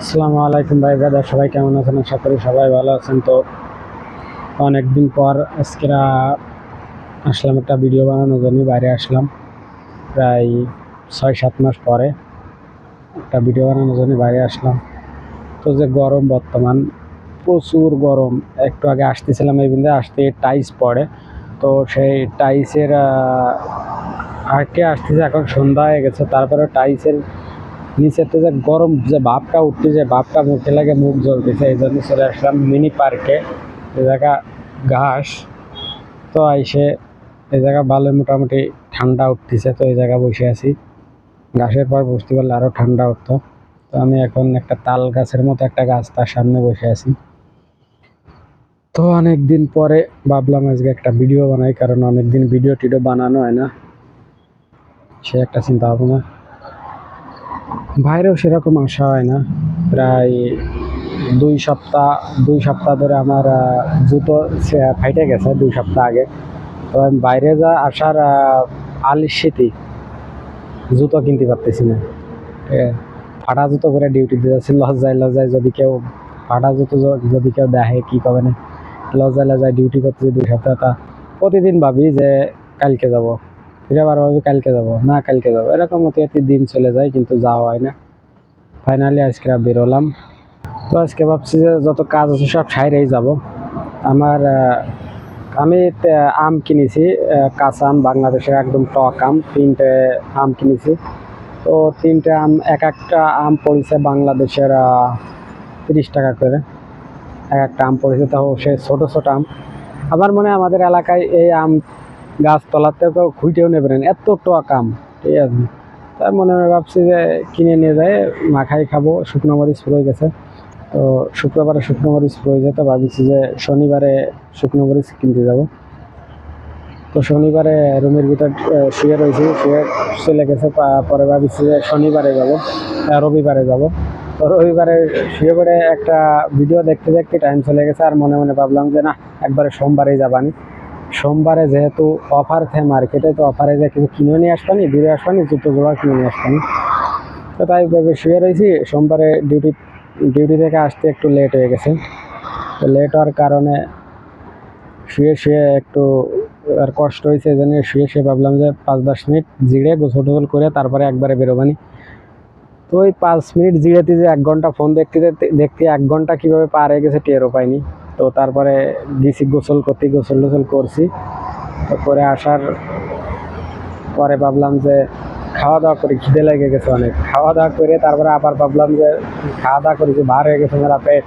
আসসালামু আলাইকুম ভাই ব্রাদার, সবাই কেমন আছেন? আশা করি সবাই ভালো আছেন। তো অনেকদিন পর আজকে আসলাম একটা ভিডিও বানানোর জন্য। বাইরে আসলাম প্রায় 6-7 মাস পরে একটা ভিডিও বানানোর জন্য বাইরে আসলাম। তো যে গরম, বর্তমান প্রচুর গরম। একটু আগে আসতেছিলাম, এই বিন্দু আসতে টাইস পড়ে, তো সেই টাইসের আগে আসতেছে। এখন সন্ধ্যা হয়ে গেছে, তারপরে টাইসের নিচেতে যে গরম যে ভাবটা উঠতেছে, ভাবটা মুখে লাগে, মুখ জ্বলতেছে। এই জন্য চলে আসলাম মিনি পার্কে। এই জায়গা ঘাস, তো আইসে এই জায়গা ভালো মোটামুটি ঠান্ডা উঠতেছে। তো এই জায়গা বসে আছি, ঘাসের পর বসতে পারলে আরও ঠান্ডা উঠতো। তো আমি এখন একটা তাল গাছের মতো একটা গাছ, তার সামনে বসে আছি। তো অনেক দিন পরে ভাবলাম আজকে একটা ভিডিও বানাই, কারণ অনেক দিন ভিডিও টিডিও বানানো হয় না, সে একটা চিন্তা ভাবনা। বাইরেও সেরকম আসা হয় না। প্রায় 2 সপ্তাহ ধরে আমার জুতো ফাইটে গেছে 2 সপ্তাহ আগে। তো আমি বাইরে আসার আলিস্যিতি জুতো কিনতে পারতেছি না। ফাটা জুতো করে ডিউটি দিয়ে যাচ্ছি। লজ্জায় যদি কেউ ফাটা জুতো যদি কেউ দেখে কি করবে না। লজ্জায় ডিউটি করতেছি 2 সপ্তাহ। তা প্রতিদিন ভাবি যে কালকে যাব, ফিরে আবার ভাবি কালকে যাব, না কালকে যাবো, এরকম মতো দিন চলে যায়, কিন্তু যাওয়া হয় না। ফাইনালি আজকে বেরোলাম। তো আজকে ভাবছি যে যত কাজ আছে সব সাইরেই যাব। আমি আম কিনেছি, কাঁচা আম, বাংলাদেশের একদম টক আম। 3টে আম কিনেছি। তো 3টে আম, এক একটা আম পড়েছে বাংলাদেশের 30 টাকা করে এক একটা আম পড়েছে। তাও সে ছোটো ছোটো আম। আমার মনে হয় আমাদের এলাকায় এই আম গাছতলাতেও কেউ খুঁজেও নেবেন, এত টক আম। ঠিক আছে, তাই মনে মনে ভাবছি যে কিনে নিয়ে যায় মাখাই খাবো। শুকনো মরিচ পড়ে গেছে, তো শুক্রবারে শুকনো মরিচ পড়ে যেতে ভাবিছি যে শনিবারে শুকনো মরিচ কিনতে যাব। তো শনিবারে রুমের ভিতর শুয়ে রয়েছি, শুয়ে চলে গেছে। পরে ভাবিছি যে শনিবারে যাব, রবিবারে যাব। তো রবিবারে শুয়ে পড়ে একটা ভিডিও দেখতে দেখতে টাইম চলে গেছে। আর মনে মনে ভাবলাম যে না, একবারে সোমবারেই যাবানি। সোমবারে যেহেতু অফার থাকে মার্কেটে, তো অফারে যে কিছু কিনে নিয়ে আসবানি, ঘুরে আসবানি, জুতো জোড়া কিনে নিয়ে আসবানি। তো তাই ভেবে শুয়ে রয়েছি। সোমবারে ডিউটি থেকে আসতে একটু লেট হয়ে গেছে। তো লেট হওয়ার কারণে শুয়ে একটু আর কষ্ট হয়েছে। এই জন্য শুয়ে ভাবলাম যে 5-10 মিনিট জিরে গোসল টোসল করে তারপরে একবারে বেরোবানি। তো ওই 5 মিনিট জিরেতে যে 1 ঘন্টা ফোন দেখতে 1 ঘন্টা কীভাবে পার হয়ে গেছে টেরও পাইনি। তো তারপরে গেছি গোসল টোসল করছি। তো করে আসার পরে ভাবলাম যে খাওয়া দাওয়া করি, খিদে লেগে গেছে অনেক। খাওয়া দাওয়া করে তারপরে আবার ভাবলাম যে খাওয়া দাওয়া করেছি, বার হয়ে গেছে মেলা পেট।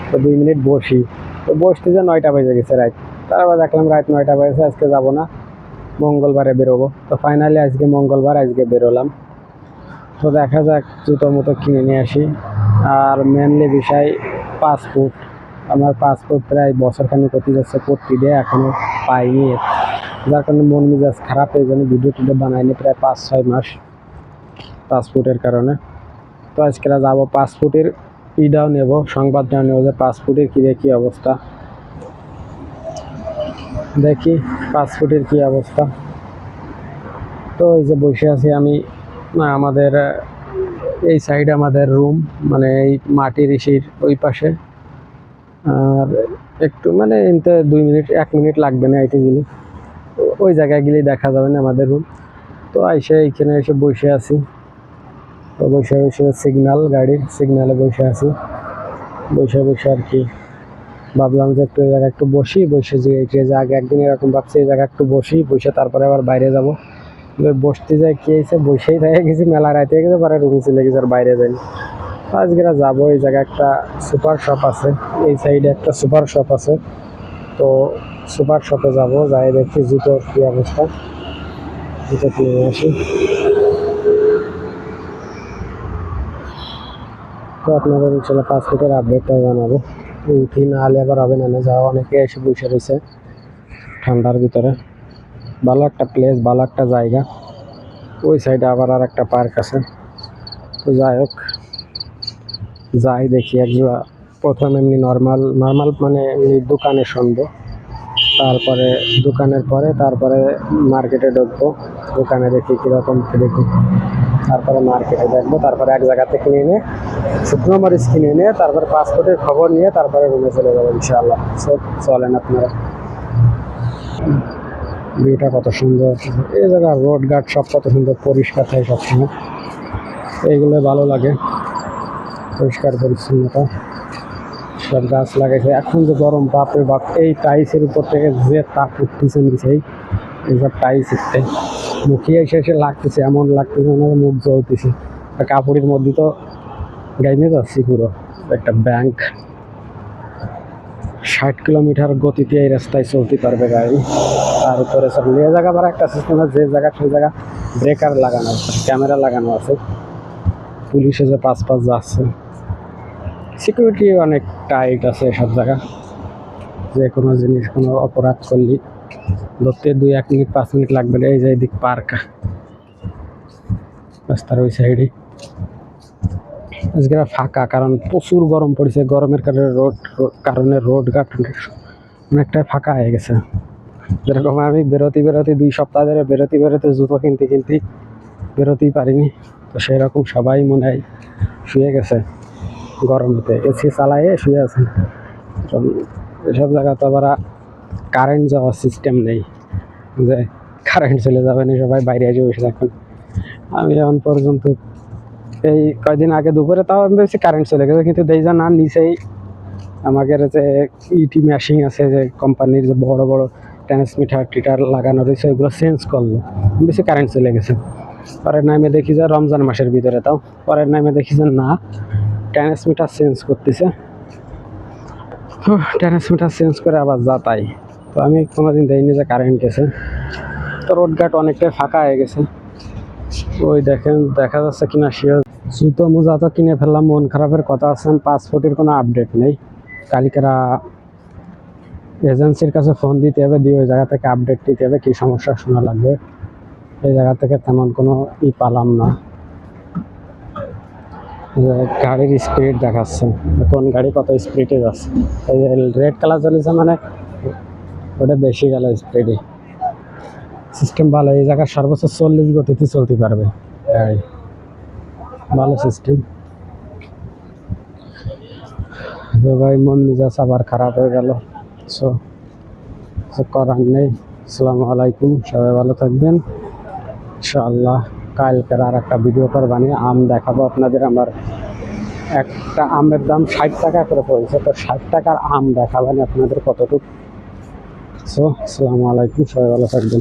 তো 2 মিনিট বসি। তো বসতে যে 9টা বেজে গেছে রাত। তারপর দেখলাম রাত 9টা বেজেছে, আজকে যাবো না, মঙ্গলবারে বেরোবো। তো ফাইনালি আজকে মঙ্গলবার, আজকে বেরোলাম। তো দেখা যাক জুতো মতো কিনে নিয়ে আসি। আর মেনলি বিষয় পাসপোর্ট। আমার পাসপোর্ট প্রায় বছরখানেক হতে যাচ্ছে, করতে দিয়ে এখনও পাইনি। যার কারণে মন মেজাজ খারাপ, এই জন্য ভিডিও টিডিও বানাইনি প্রায় 5-6 মাস পাসপোর্টের কারণে। তো আজকে যাবো পাসপোর্টের ইটাও নেব, সংবাদটাও নেব যে পাসপোর্টের কী অবস্থা। দেখি পাসপোর্টের কী অবস্থা। তো এই যে বসে আছি আমি, আমাদের এই সাইডে আমাদের রুম, মানে এই মাটির ইসির ওই পাশে। আর একটু মানে এনতে 2 মিনিট 1 মিনিট লাগবে না এটি গেলে, ওই জায়গায় গেলেই দেখা যাবে না আমাদের রুম। তো এইখানে এসে বসে আছি। তো বসে সিগন্যাল, গাড়ির সিগন্যালে বসে আছি। বসে আর কি ভাবলাম যে একটু এই জায়গায় একটু বসে যে আগে একদিন এরকম ভাবছি এই জায়গায় একটু বসে তারপরে আবার বাইরে যাব। বসতে যাই কি হয়েছে, বসেই থেকে গেছি, মেলা রাইতে গেছে, পরে রুমে চলে গেছে, আর বাইরে যাইনি। আজকে যাবো। এই জায়গায় একটা সুপার শপ আছে, এই সাইডে একটা সুপার শপ আছে। তো সুপার শপে যাবো, যাই দেখি জুতোর কী অবস্থা, জুতো কিনে আসি। তো আপনাদের চলে পাসপোর্টের আপডেটটা জানাবো। উঠি না হলে আবার হবে না, যাওয়া। অনেকে এসে বসে রয়েছে ঠান্ডার ভিতরে। ভালো একটা প্লেস, ভালো একটা জায়গা। ওই সাইডে আবার আর একটা পার্ক আছে। তো যাই হোক, যাই দেখি প্রথম এমনি নর্মাল মানে এমনি দোকানে শুনবো, তারপরে দোকানের পরে তারপরে মার্কেটে ঢুকবো। দোকানে দেখি কীরকম দেখি। তারপরে মার্কেটে দেখবো, তারপরে এক জায়গাতে কিনে এনে শুকনো মরিচ কিনে এনে তারপরে পাসপোর্টের খবর নিয়ে তারপরে রুমে চলে যাবো ইনশাআল্লাহ। সব চলেন আপনারা, ভিউটা কত সুন্দর, এই জায়গার রোড ঘাট সব কত সুন্দর পরিষ্কার থাকে সবসময়, এইগুলো ভালো লাগে, পরিষ্কার পরিচ্ছন্নতা। সব গাছ লাগাইছে, এখন যে গরম বাপরে বাপ, এই টাইসের উপর থেকে যে তাপ উঠতেছে নিচেই, এইসব টাইস উঠতে মুখিয়ে এসে লাগতেছে, এমন লাগতেছে মনে হয় মুখ জ্বলতেছে। কাপড়ের মধ্যে তো গাইমে যাচ্ছি পুরো। একটা ব্যাংক 60 কিলোমিটার গতিতে এই রাস্তায় চলতে পারবে গাড়ি। তার উপরে সব নিয়ে জায়গা আবার একটা সিস্টেম আছে, যে জায়গা সেই জায়গা ব্রেকার লাগানো আছে, ক্যামেরা লাগানো আছে, পুলিশে যে পাঁচ যাচ্ছে, সিকিউরিটি অনেক টাইট আছে সব জায়গা। যে কোনো জিনিস, কোনো অপরাধ করলে ধরতে 2-1 মিনিট 5 মিনিট লাগবে না। এই যে এদিক পার্ক, রাস্তার ওই সাইডে আজকে ফাঁকা, কারণ প্রচুর গরম পড়েছে, গরমের কারণে রোড ঘাট অনেকটাই ফাঁকা হয়ে গেছে। যেরকম আমি বেরোতে 2 সপ্তাহ ধরে বেরোতে জুতো কিনতে বেরোতেই পারিনি, তো সেই রকম সবাই মনে হয় শুয়ে গেছে গরমেতে, এসি চালাইয়ে শুয়ে আছে। এসব জায়গা তো আবার কারেন্ট যাওয়ার সিস্টেম নেই, যে কারেন্ট চলে যাবে না, সবাই বাইরে এসে বসে থাকুন। আমি এখন পর্যন্ত এই কয়দিন আগে দুপুরে তাও আমি ভেবেছি কারেন্ট চলে গেছে, কিন্তু দেখি না, নিচেই আমাদের যে ইটি মেশিন আছে, যে কোম্পানির যে বড় বড় ট্রান্সমিটার লাগানো রয়েছে, ওইগুলো চেঞ্জ করলো, বেশি কারেন্ট চলে গেছে। পরের নামে দেখি যে রমজান মাসের ভিতরে, তাও পরের নামে দেখি যে না, ট্রান্সমিটার চেঞ্জ করতেছে। ট্রান্সমিটার চেঞ্জ করে আবার যা তাই। তো আমি কোনোদিন দেখিনি যে কারেন্ট গেছে। তো রোডঘাট অনেকটাই ফাঁকা হয়ে গেছে। ওই দেখেন, দেখা যাচ্ছে কিনা শিওর। জুতো মোজা তো কিনে ফেললাম, মন খারাপের কথা আছে, পাসপোর্টের কোনো আপডেট নেই। কালকেরা এজেন্সির কাছে ফোন দিতে হবে, দিয়ে ওই জায়গা থেকে আপডেট দিতে হবে, কী সমস্যা শোনা লাগবে। এই জায়গা থেকে তেমন কোনো পালাম না। গাড়ির স্পিড দেখাচ্ছে, কোন গাড়ি কত স্পিডে যাচ্ছে। এই যে রেড কালার চলেছে মানে ওটা বেশি গেল স্পিডে। সিস্টেম ভালো, এই জায়গায় সর্বোচ্চ 40 গতিতে চলতে পারবে গাড়ি, ভালো সিস্টেম। তো ভাই মন মেজাজ আবার খারাপ হয়ে গেল, সো করার নেই। আসসালামু আলাইকুম, সবাই ভালো থাকবেন ইনশাআল্লাহ। কালকের আর একটা ভিডিও করে বানিয়ে আম দেখাবো আপনাদের। আমার একটা আমের দাম 60 টাকা করে পড়েছে, তো 60 টাকার আম দেখাবেন আপনাদের কতটুকু। সো আসসালামু আলাইকুম, সবাই ভালো থাকবেন।